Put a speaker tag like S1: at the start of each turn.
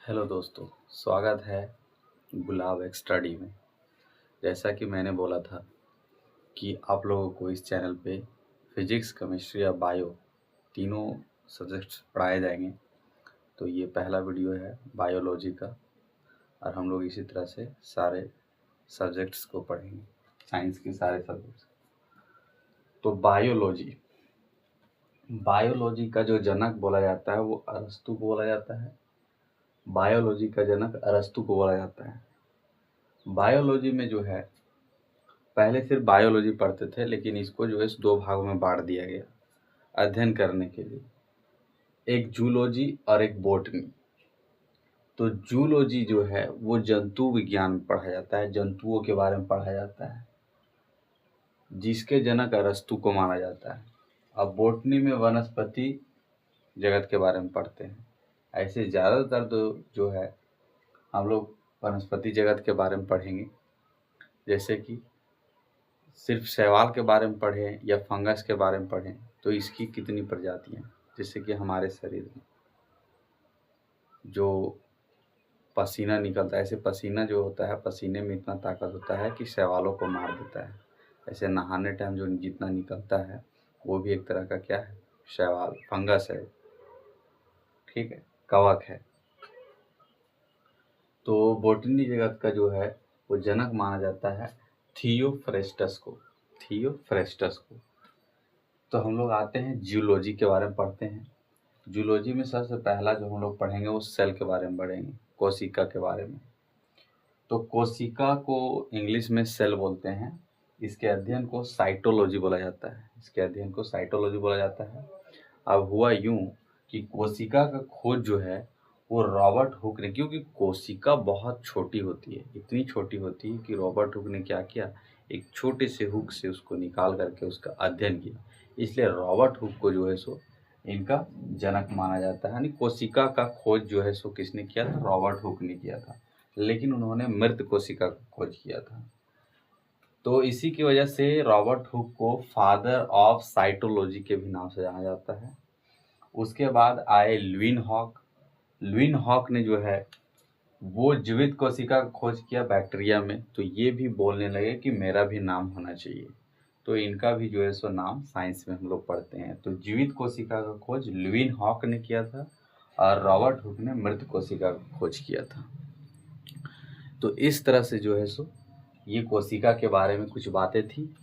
S1: Hello दोस्तों, स्वागत है गुलाब स्टडी में। जैसा कि मैंने बोला था कि आप लोगों को इस चैनल पे फिजिक्स, केमिस्ट्री और बायो तीनों सब्जेक्ट्स पढ़ाए जाएंगे। तो ये पहला वीडियो है बायोलॉजी का और हम लोग इसी तरह से सारे सब्जेक्ट्स को पढ़ेंगे, साइंस के सारे सब्जेक्ट्स। तो बायोलॉजी का जो जनक बोला जाता है वो अरस्तु को बोला जाता है। बायोलॉजी का जनक अरस्तु को बोला जाता है। बायोलॉजी में जो है पहले सिर्फ बायोलॉजी पढ़ते थे, लेकिन इसको जो है दो भागों में बांट दिया गया अध्ययन करने के लिए, एक जूलॉजी और एक बॉटनी। तो जूलॉजी जो है वो जंतु विज्ञान पढ़ा जाता है, जंतुओं के बारे में पढ़ा जाता है, जिसके जनक अरस्तु को माना जाता है। अब बॉटनी में वनस्पति जगत के बारे में पढ़ते हैं। ऐसे ज़्यादातर तो जो है हम लोग वनस्पति जगत के बारे में पढ़ेंगे, जैसे कि सिर्फ शैवाल के बारे में पढ़ें या फंगस के बारे में पढ़ें तो इसकी कितनी प्रजातियां, जैसे कि हमारे शरीर में जो पसीना निकलता है, ऐसे पसीना जो होता है, पसीने में इतना ताकत होता है कि शैवालों को मार देता है। ऐसे नहाने टाइम जो जितना निकलता है वो भी एक तरह का क्या है, शैवाल, फंगस है, ठीक है, कवक है। तो बॉटनी जगत का जो है वो जनक माना जाता है थियोफ्रेस्टस को। तो हम लोग आते हैं जियोलॉजी के बारे में पढ़ते हैं। जूलॉजी में सबसे पहला जो हम लोग पढ़ेंगे वो सेल के बारे में पढ़ेंगे, कोशिका के बारे में। तो कोशिका को इंग्लिश में सेल बोलते हैं। इसके अध्ययन को साइटोलॉजी बोला जाता है। अब हुआ यूं कि कोशिका का खोज जो है वो रॉबर्ट हुक ने, क्योंकि कोशिका बहुत छोटी होती है, इतनी छोटी होती है कि रॉबर्ट हुक ने क्या किया, एक छोटे से हुक से उसको निकाल करके उसका अध्ययन किया। इसलिए रॉबर्ट हुक को जो है सो इनका जनक माना जाता है। यानी कोशिका का खोज जो है सो किसने किया था, रॉबर्ट हुक ने किया था, लेकिन उन्होंने मृत कोशिका का खोज किया था। तो इसी की वजह से रॉबर्ट हुक को फादर ऑफ साइटोलॉजी के भी नाम से जाना जाता है। उसके बाद आए लुईन हॉक ने जो है वो जीवित कोशिका का खोज किया बैक्टीरिया में। तो ये भी बोलने लगे कि मेरा भी नाम होना चाहिए। तो इनका भी जो है सो नाम साइंस में हम लोग पढ़ते हैं। तो जीवित कोशिका का खोज लुईन हॉक ने किया था और रॉबर्ट हुक ने मृत कोशिका का खोज किया था। तो इस तरह से जो है सो ये कोशिका के बारे में कुछ बातें थी।